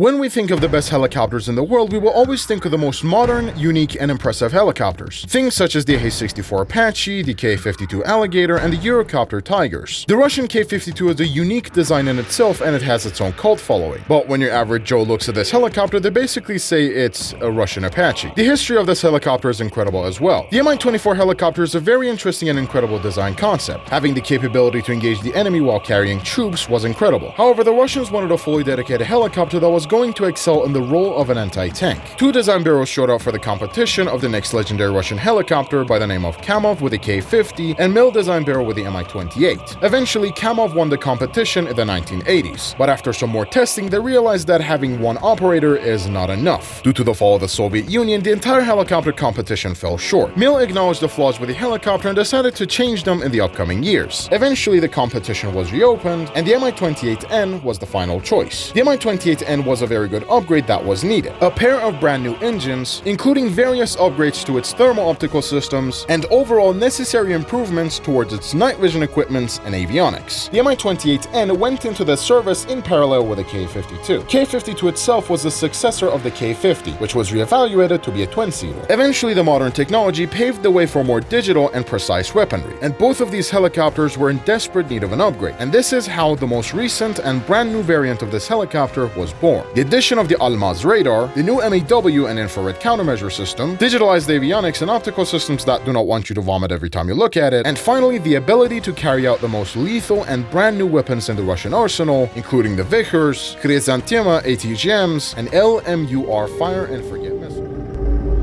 When we think of the best helicopters in the world, we will always think of the most modern, unique, and impressive helicopters. Things such as the A64 Apache, the K-52 Alligator, and the Eurocopter Tigers. The Russian K-52 is a unique design in itself, and it has its own cult following. But when your average Joe looks at this helicopter, they basically say it's a Russian Apache. The history of this helicopter is incredible as well. The Mi-24 helicopter is a very interesting and incredible design concept. Having the capability to engage the enemy while carrying troops was incredible. However, the Russians wanted a fully dedicated helicopter that was going to excel in the role of an anti-tank. Two design bureaus showed up for the competition of the next legendary Russian helicopter by the name of Kamov with the K-50 and Mil Design Bureau with the Mi-28. Eventually, Kamov won the competition in the 1980s, but after some more testing, they realized that having one operator is not enough. Due to the fall of the Soviet Union, the entire helicopter competition fell short. Mil acknowledged the flaws with the helicopter and decided to change them in the upcoming years. Eventually, the competition was reopened, and the Mi-28N was the final choice. The Mi-28N was a very good upgrade that was needed. A pair of brand new engines, including various upgrades to its thermal optical systems, and overall necessary improvements towards its night vision equipment and avionics. The Mi-28N went into the service in parallel with the K-52. K-52 itself was the successor of the K-50, which was reevaluated to be a twin-seater. Eventually, the modern technology paved the way for more digital and precise weaponry, and both of these helicopters were in desperate need of an upgrade, and this is how the most recent and brand new variant of this helicopter was born. The addition of the ALMAZ Radar, the new MAW and infrared countermeasure system, digitalized avionics and optical systems that do not want you to vomit every time you look at it, and finally the ability to carry out the most lethal and brand new weapons in the Russian arsenal, including the Vikhrs, Khrizantema ATGMs, and LMUR fire and forget missiles.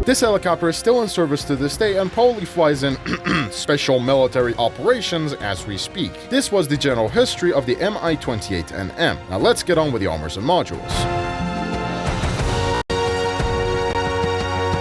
This helicopter is still in service to this day and probably flies in special military operations as we speak. This was the general history of the Mi-28NM. Now let's get on with the armors and modules.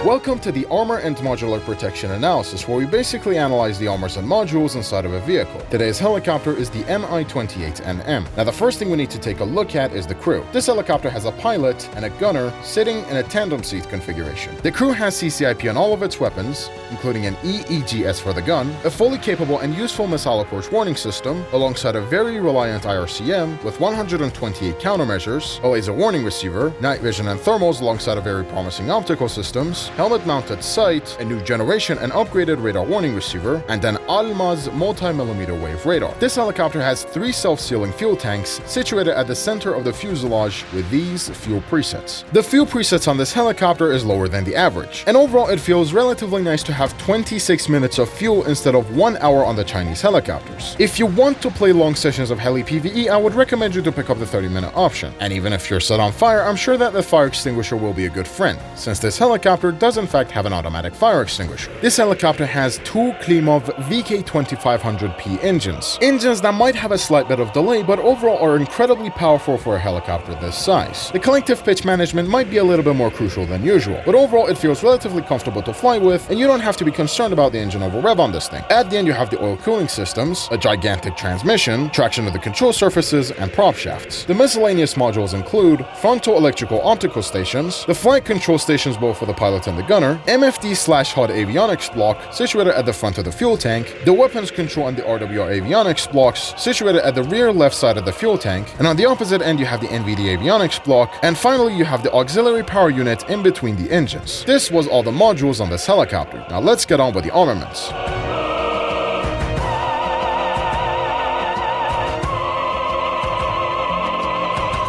Welcome to the Armor and Modular Protection Analysis, where we basically analyze the armors and modules inside of a vehicle. Today's helicopter is the Mi-28NM. Now the first thing we need to take a look at is the crew. This helicopter has a pilot and a gunner sitting in a tandem seat configuration. The crew has CCIP on all of its weapons, including an EEGS for the gun, a fully capable and useful missile approach warning system, alongside a very reliant IRCM with 128 countermeasures, a laser warning receiver, night vision and thermals alongside a very promising optical systems, helmet-mounted sight, a new generation and upgraded radar warning receiver, and an ALMAZ multi-millimeter wave radar. This helicopter has 3 self-sealing fuel tanks situated at the center of the fuselage with these fuel presets. The fuel presets on this helicopter is lower than the average, and overall it feels relatively nice to have 26 minutes of fuel instead of 1 hour on the Chinese helicopters. If you want to play long sessions of Heli PvE, I would recommend you to pick up the 30-minute option. And even if you're set on fire, I'm sure that the fire extinguisher will be a good friend, since this helicopter does in fact have an automatic fire extinguisher. This helicopter has 2 Klimov VK2500P engines. Engines that might have a slight bit of delay, but overall are incredibly powerful for a helicopter this size. The collective pitch management might be a little bit more crucial than usual, but overall it feels relatively comfortable to fly with, and you don't have to be concerned about the engine over rev on this thing. At the end you have the oil cooling systems, a gigantic transmission, traction of the control surfaces, and prop shafts. The miscellaneous modules include frontal electrical optical stations, the flight control stations both for the pilot and the gunner, MFD/HUD avionics block situated at the front of the fuel tank, the weapons control and the RWR avionics blocks situated at the rear left side of the fuel tank, and on the opposite end you have the NVD avionics block, and finally you have the auxiliary power unit in between the engines. This was all the modules on this helicopter. Now let's get on with the armaments.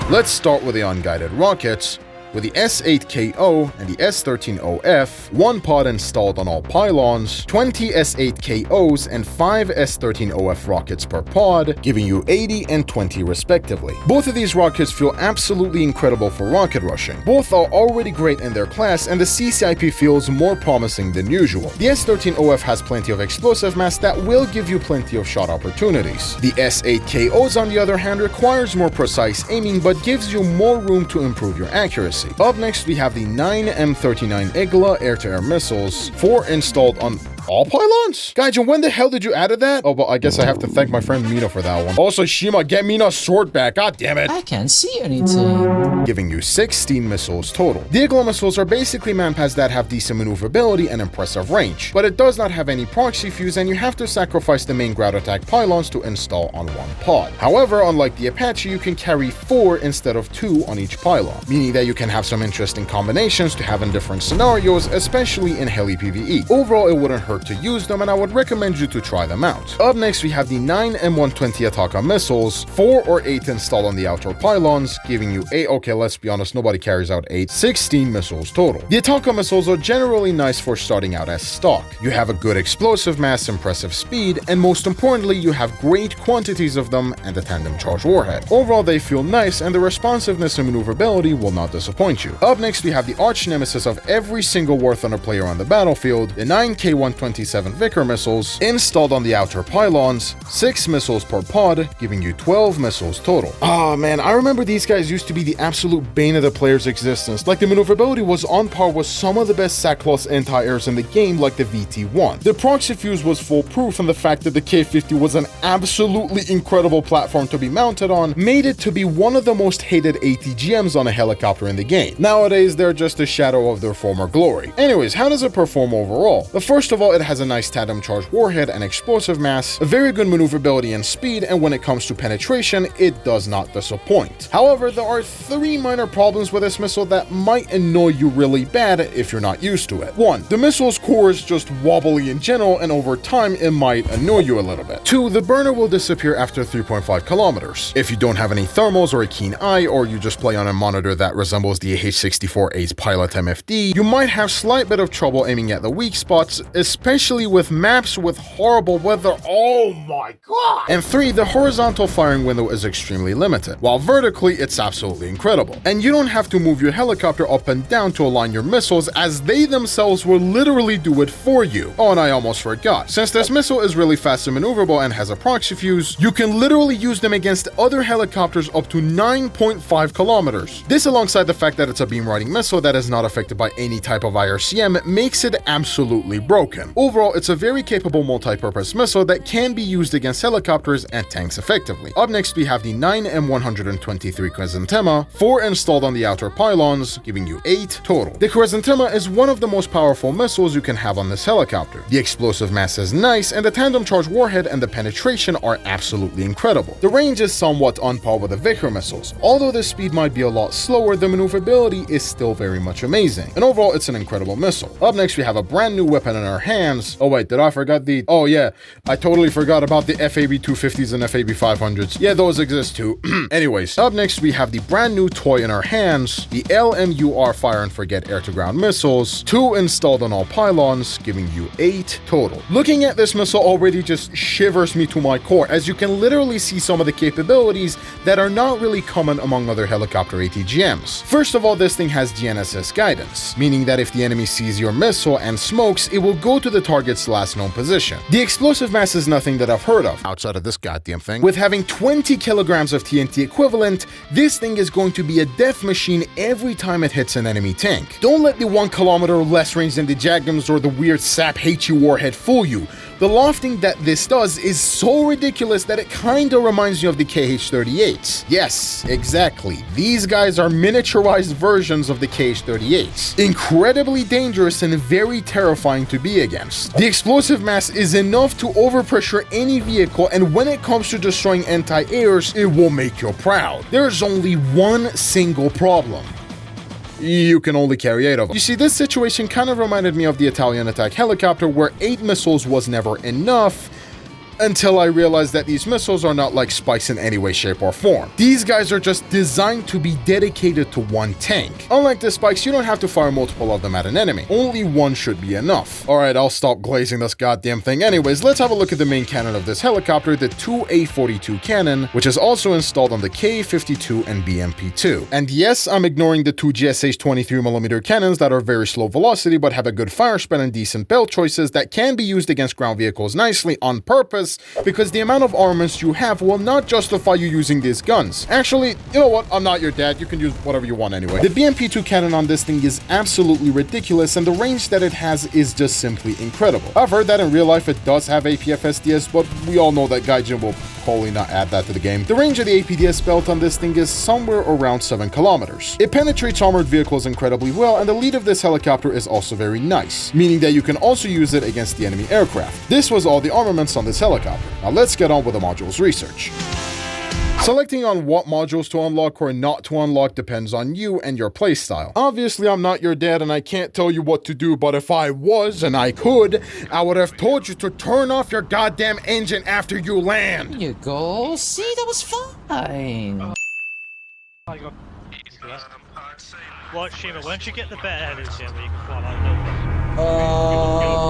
Let's start with the unguided rockets, with the S8KO and the S13OF, 1 pod installed on all pylons, 20 S8KOs and 5 S13OF rockets per pod, giving you 80 and 20 respectively. Both of these rockets feel absolutely incredible for rocket rushing. Both are already great in their class, and the CCIP feels more promising than usual. The S13OF has plenty of explosive mass that will give you plenty of shot opportunities. The S8KOs, on the other hand, requires more precise aiming but gives you more room to improve your accuracy. Up next, we have the 9 M39 Igla air-to-air missiles, 4 installed on All pylons? Gaijin, when the hell did you add that? Oh, well, I guess I have to thank my friend Mina for that one. Also, Shima, get Mina's sword back. God damn it. I can't see anything. Giving you 16 missiles total. The Igla missiles are basically manpads that have decent maneuverability and impressive range, but it does not have any proxy fuse, and you have to sacrifice the main ground attack pylons to install on one pod. However, unlike the Apache, you can carry 4 instead of 2 on each pylon, meaning that you can have some interesting combinations to have in different scenarios, especially in Heli PvE. Overall, it wouldn't hurt to use them, and I would recommend you to try them out. Up next, we have the 9 M120 ATAKA missiles, 4 or 8 installed on the outer pylons, giving you 8, okay, let's be honest, nobody carries out 8, 16 missiles total. The ATAKA missiles are generally nice for starting out as stock. You have a good explosive mass, impressive speed, and most importantly, you have great quantities of them and a tandem charge warhead. Overall, they feel nice, and the responsiveness and maneuverability will not disappoint you. Up next, we have the arch nemesis of every single warthunder player on the battlefield, the 9 K127 Vikhr missiles, installed on the outer pylons, 6 missiles per pod, giving you 12 missiles total. Ah man, I remember these guys used to be the absolute bane of the player's existence. Like, the maneuverability was on par with some of the best sackcloth anti-airs in the game, like the VT-1. The proxy fuse was foolproof, and the fact that the K50 was an absolutely incredible platform to be mounted on made it to be one of the most hated ATGMs on a helicopter in the game. Nowadays, they're just a shadow of their former glory. Anyways, how does it perform overall? First of all, it has a nice tandem charge warhead and explosive mass, a very good maneuverability and speed, and when it comes to penetration, it does not disappoint. However, there are 3 minor problems with this missile that might annoy you really bad if you're not used to it. 1. The missile's core is just wobbly in general, and over time, it might annoy you a little bit. 2. The burner will disappear after 3.5 kilometers. If you don't have any thermals or a keen eye, or you just play on a monitor that resembles the H-64A's Pilot MFD, you might have slight bit of trouble aiming at the weak spots, especially with maps with horrible weather. Oh my god! And 3. The horizontal firing window is extremely limited, while vertically it's absolutely incredible. And you don't have to move your helicopter up and down to align your missiles, as they themselves will literally do it for you. Oh, and I almost forgot. Since this missile is really fast and maneuverable and has a proxy fuse, you can literally use them against other helicopters up to 9.5 kilometers. This, alongside the fact that it's a beam riding missile that is not affected by any type of IRCM, makes it absolutely broken. Overall, it's a very capable multi-purpose missile that can be used against helicopters and tanks effectively. Up next, we have the 9 M123 Khrizantema, 4 installed on the outer pylons, giving you 8 total. The Khrizantema is one of the most powerful missiles you can have on this helicopter. The explosive mass is nice, and the tandem charge warhead and the penetration are absolutely incredible. The range is somewhat on par with the Vikhr missiles. Although the speed might be a lot slower, the maneuverability is still very much amazing. And overall, it's an incredible missile. Up next, we have a brand new weapon in our hands. Oh wait, did I forget the... Oh yeah, I totally forgot about the FAB-250s and FAB-500s. Yeah, those exist too. Anyways, up next, we have the brand new toy in our hands, the LMUR Fire and Forget air-to-ground missiles, 2 installed on all pylons, giving you 8 total. Looking at this missile already just shivers me to my core, as you can literally see some of the capabilities that are not really common among other helicopter ATGMs. First of all, this thing has GNSS guidance, meaning that if the enemy sees your missile and smokes, it will go to the target's last known position. The explosive mass is nothing that I've heard of outside of this goddamn thing. With having 20 kilograms of TNT equivalent, this thing is going to be a death machine every time it hits an enemy tank. Don't let the 1 kilometer less range than the ATGMs or the weird SAP HE warhead fool you. The lofting that this does is so ridiculous that it kinda reminds you of the KH-38s. Yes, exactly. These guys are miniaturized versions of the KH-38s. Incredibly dangerous and very terrifying to be against. The explosive mass is enough to overpressure any vehicle, and when it comes to destroying anti-airs, it will make you proud. There's only one single problem. You can only carry 8 of them. You see, this situation kind of reminded me of the Italian attack helicopter, where 8 missiles was never enough, until I realized that these missiles are not like spikes in any way, shape, or form. These guys are just designed to be dedicated to one tank. Unlike the spikes, you don't have to fire multiple of them at an enemy. Only one should be enough. Alright, I'll stop glazing this goddamn thing. Anyways, let's have a look at the main cannon of this helicopter, the 2A42 cannon, which is also installed on the K52 and BMP2. And yes, I'm ignoring the 2 GSH 23mm cannons that are very slow velocity but have a good fire spread and decent belt choices that can be used against ground vehicles nicely on purpose, ridiculous because the amount of armaments you have will not justify you using these guns. Actually, you know what? I'm not your dad. You can use whatever you want anyway. The BMP-2 cannon on this thing is absolutely ridiculous, and the range that it has is just simply incredible. I've heard that in real life it does have APFSDS, but we all know that Gaijin will probably not add that to the game. The range of the APDS belt on this thing is somewhere around 7 kilometers. It penetrates armored vehicles incredibly well, and the lead of this helicopter is also very nice, meaning that you can also use it against the enemy aircraft. This was all the armaments on this helicopter. Now let's get on with the modules research. Selecting on what modules to unlock or not to unlock depends on you and your playstyle. Obviously, I'm not your dad and I can't tell you what to do, but if I was and I could, I would have told you to turn off your goddamn engine after you land. There you go. See, that was fine. What, Shima, once you get the better headers here where you can fly like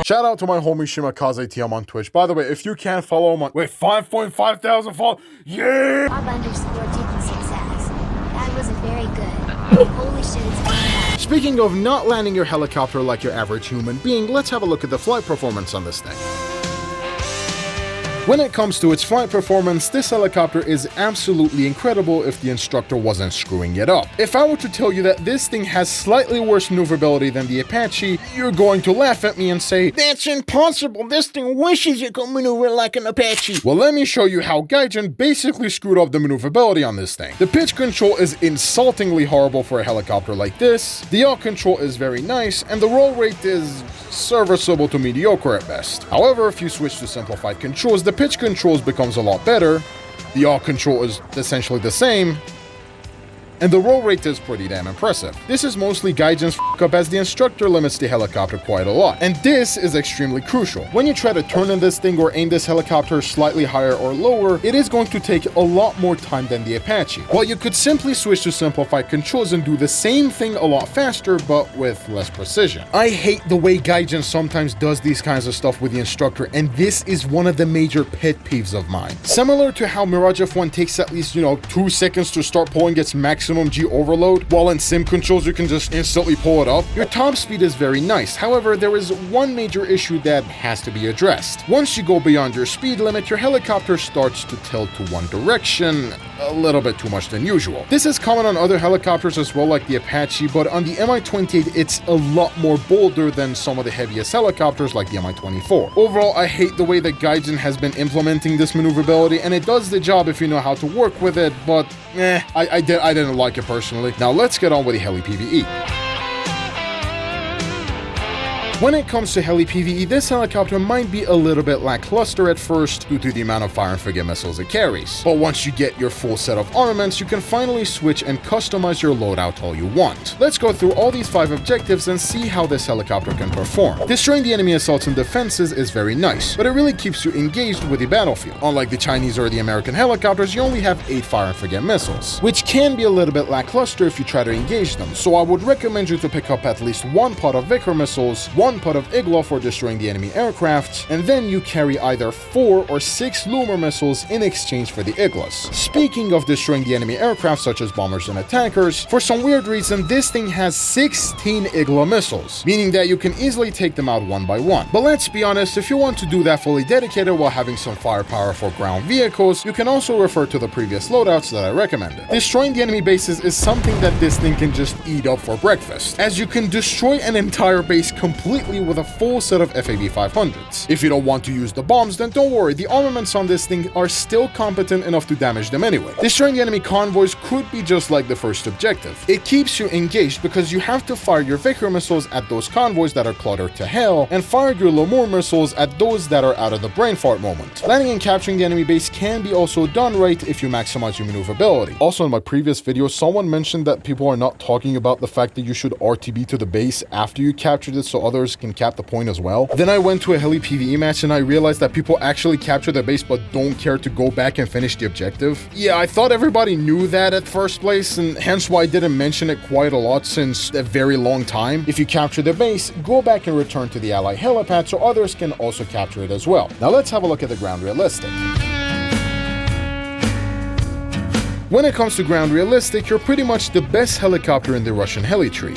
Shout out to my homie Shimakaze TM on Twitch. By the way, if you can't follow him on... Wait, 5.5 thousand follow... Yeah! _Deacon success. That wasn't very good. Holy shit, it's bad. Speaking of not landing your helicopter like your average human being, let's have a look at the flight performance on this thing. When it comes to its flight performance, this helicopter is absolutely incredible if the instructor wasn't screwing it up. If I were to tell you that this thing has slightly worse maneuverability than the Apache, you're going to laugh at me and say, "That's impossible, this thing wishes it could maneuver like an Apache." Well, let me show you how Gaijin basically screwed up the maneuverability on this thing. The pitch control is insultingly horrible for a helicopter like this, the yaw control is very nice, and the roll rate is serviceable to mediocre at best. However, if you switch to simplified controls, the pitch controls becomes a lot better, the yaw control is essentially the same, and the roll rate is pretty damn impressive. This is mostly Gaijin's f*** up as the instructor limits the helicopter quite a lot, and this is extremely crucial. When you try to turn in this thing or aim this helicopter slightly higher or lower, it is going to take a lot more time than the Apache. Well, you could simply switch to simplified controls and do the same thing a lot faster, but with less precision. I hate the way Gaijin sometimes does these kinds of stuff with the instructor, and this is one of the major pet peeves of mine. Similar to how Mirage F1 takes at least, 2 seconds to start pulling its maximum G overload, while in sim controls you can just instantly pull it up. Your top speed is very nice, however there is one major issue that has to be addressed. Once you go beyond your speed limit, your helicopter starts to tilt to one direction, a little bit too much than usual. This is common on other helicopters as well, like the Apache, but on the Mi-28 it's a lot more bolder than some of the heaviest helicopters like the Mi-24. Overall, I hate the way that Gaijin has been implementing this maneuverability, and it does the job if you know how to work with it, but I didn't like it personally. Now let's get on with the Heli PvE. When it comes to Heli PvE, this helicopter might be a little bit lackluster at first due to the amount of fire and forget missiles it carries. But once you get your full set of armaments, you can finally switch and customize your loadout all you want. Let's go through all these 5 objectives and see how this helicopter can perform. Destroying the enemy assaults and defenses is very nice, but it really keeps you engaged with the battlefield. Unlike the Chinese or the American helicopters, you only have 8 fire and forget missiles, which can be a little bit lackluster if you try to engage them, so I would recommend you to pick up at least 1 pot of Vikhr missiles, 1 pot of Igla for destroying the enemy aircraft, and then you carry either 4 or 6 LMUR missiles in exchange for the Iglas. Speaking of destroying the enemy aircraft such as bombers and attackers, for some weird reason this thing has 16 Igla missiles, meaning that you can easily take them out one by one. But let's be honest, if you want to do that fully dedicated while having some firepower for ground vehicles, you can also refer to the previous loadouts that I recommended. Destroying the enemy bases is something that this thing can just eat up for breakfast, as you can destroy an entire base completely with a full set of FAV 500s. If you don't want to use the bombs, then don't worry, the armaments on this thing are still competent enough to damage them anyway. Destroying the enemy convoys could be just like the first objective. It keeps you engaged because you have to fire your Vikhr missiles at those convoys that are cluttered to hell, and fire your LMUR missiles at those that are out of the brain fart moment. Landing and capturing the enemy base can be also done right if you maximize your maneuverability. Also, in my previous video, someone mentioned that people are not talking about the fact that you should RTB to the base after you captured it so others can cap the point as well. Then I went to a Heli PvE match and I realized that people actually capture the base but don't care to go back and finish the objective. Yeah, I thought everybody knew that at first place, and hence why I didn't mention it quite a lot since a very long time. If you capture the base, go back and return to the ally helipad so others can also capture it as well. Now let's have a look at the ground realistic. When it comes to ground realistic, you're pretty much the best helicopter in the Russian heli tree.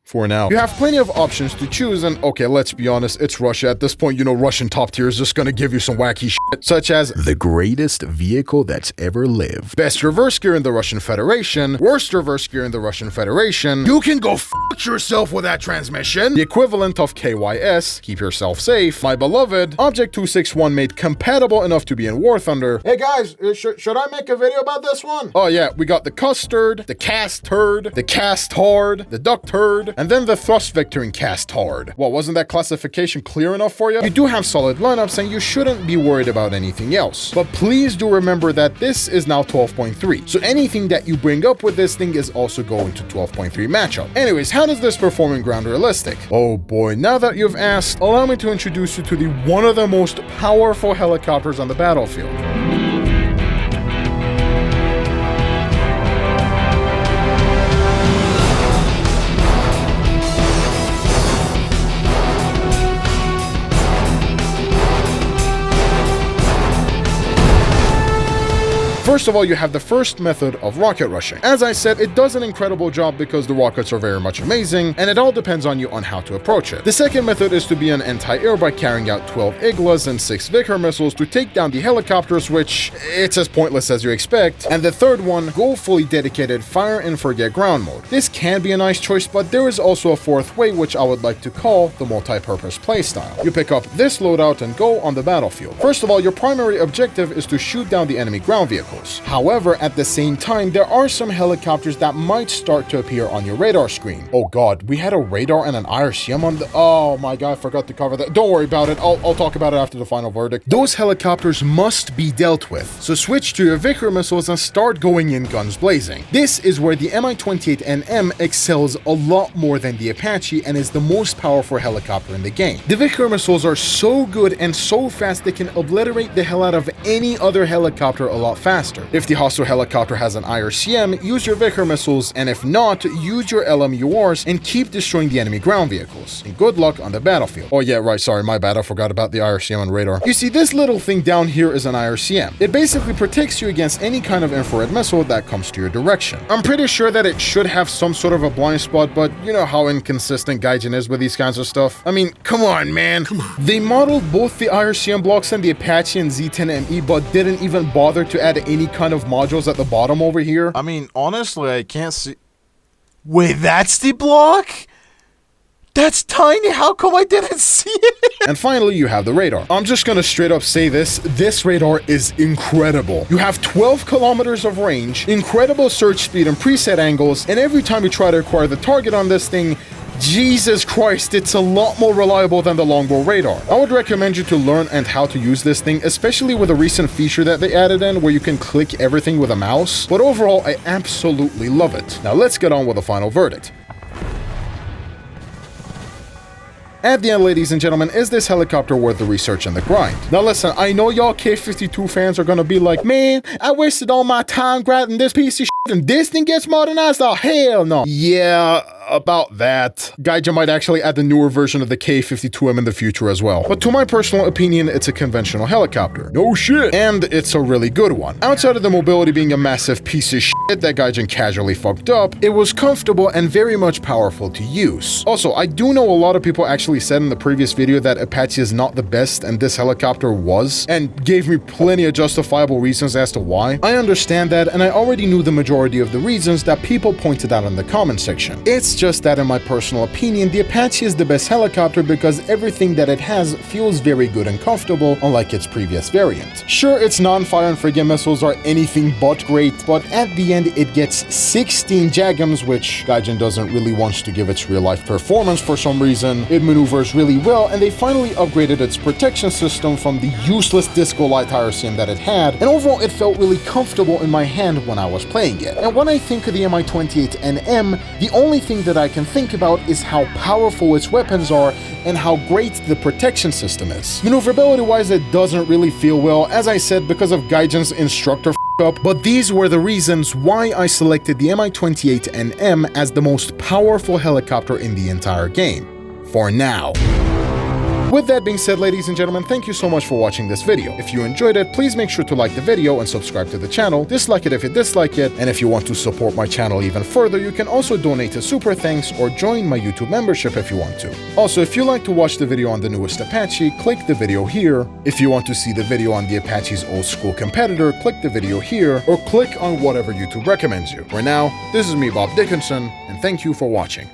For now. You have plenty of options to choose, and okay, let's be honest, it's Russia. At this point, you know Russian top tier is just gonna give you some wacky shit, such as the greatest vehicle that's ever lived, best reverse gear in the Russian Federation, worst reverse gear in the Russian Federation, you can go fuck yourself with that transmission, the equivalent of KYS, keep yourself safe, my beloved, Object 261 made compatible enough to be in War Thunder. Hey guys, should I make a video about this one? Oh yeah, we got the custard, the cast turd, the cast hard, the duck turd, and then the thrust vector in cast hard. Well, wasn't that classification clear enough for you? You do have solid lineups and you shouldn't be worried about anything else. But please do remember that this is now 12.3. So anything that you bring up with this thing is also going to 12.3 matchup. Anyways, how does this perform in ground realistic? Oh boy, now that you've asked, allow me to introduce you to one of the most powerful helicopters on the battlefield. First of all, you have the first method of rocket rushing. As I said, it does an incredible job because the rockets are very much amazing, and it all depends on you on how to approach it. The second method is to be an anti-air by carrying out 12 Iglas and 6 Vikhr missiles to take down the helicopters, which it's as pointless as you expect. And the third one, go fully dedicated fire and forget ground mode. This can be a nice choice, but there is also a fourth way, which I would like to call the multi-purpose playstyle. You pick up this loadout and go on the battlefield. First of all, your primary objective is to shoot down the enemy ground vehicles. However, at the same time, there are some helicopters that might start to appear on your radar screen. Oh god, we had a radar and an IRCM on the... Oh my god, I forgot to cover that. Don't worry about it, I'll talk about it after the final verdict. Those helicopters must be dealt with, so switch to your Vikhr missiles and start going in guns blazing. This is where the Mi-28NM excels a lot more than the Apache and is the most powerful helicopter in the game. The Vikhr missiles are so good and so fast they can obliterate the hell out of any other helicopter a lot faster. If the hostile helicopter has an IRCM, use your Vikhr missiles, and if not, use your LMURs and keep destroying the enemy ground vehicles. And good luck on the battlefield. Oh yeah, right, sorry, my bad, I forgot about the IRCM and radar. You see, this little thing down here is an IRCM. It basically protects you against any kind of infrared missile that comes to your direction. I'm pretty sure that it should have some sort of a blind spot, but you know how inconsistent Gaijin is with these kinds of stuff. I mean, come on, man. Come on. They modeled both the IRCM blocks and the Apache and Z10ME, but didn't even bother to add any kind of modules at the bottom over here. I mean, honestly, I can't see... Wait, that's the block? That's tiny, how come I didn't see it? And finally, you have the radar. I'm just gonna straight up say this radar is incredible. You have 12 kilometers of range, incredible search speed and preset angles, and every time you try to acquire the target on this thing, Jesus Christ, it's a lot more reliable than the longbow radar. I would recommend you to learn and how to use this thing, especially with a recent feature that they added in where you can click everything with a mouse. But overall, I absolutely love it. Now let's get on with the final verdict. At the end, ladies and gentlemen, is this helicopter worth the research and the grind? Now listen, I know y'all K-52 fans are gonna be like, man, I wasted all my time grabbing this piece of shit and this thing gets modernized? Oh, hell no. Yeah, about that. Gaijin might actually add the newer version of the K-52M in the future as well. But to my personal opinion, it's a conventional helicopter. No shit. And it's a really good one. Outside of the mobility being a massive piece of shit that Gaijin casually fucked up, it was comfortable and very much powerful to use. Also, I do know a lot of people actually said in the previous video that Apache is not the best and this helicopter was, and gave me plenty of justifiable reasons as to why. I understand that, and I already knew the majority of the reasons that people pointed out in the comment section. It's just that in my personal opinion, the Apache is the best helicopter because everything that it has feels very good and comfortable, unlike its previous variant. Sure, its non-fire and frigate missiles are anything but great, but at the end it gets 16 JAGMs, which Gaijin doesn't really want to give its real-life performance for some reason. It maneuvers really well, and they finally upgraded its protection system from the useless Disco Light IRCM that it had, and overall it felt really comfortable in my hand when I was playing it. And when I think of the Mi-28NM, the only thing that I can think about is how powerful its weapons are and how great the protection system is. Maneuverability-wise, it doesn't really feel well, as I said, because of Gaijin's instructor up, but these were the reasons why I selected the Mi-28NM as the most powerful helicopter in the entire game. For now. With that being said, ladies and gentlemen, thank you so much for watching this video. If you enjoyed it, please make sure to like the video and subscribe to the channel, dislike it if you dislike it, and if you want to support my channel even further, you can also donate a super thanks or join my YouTube membership if you want to. Also, if you like to watch the video on the newest Apache, click the video here. If you want to see the video on the Apache's old school competitor, click the video here, or click on whatever YouTube recommends you. For now, this is me, Bob Dickinson, and thank you for watching.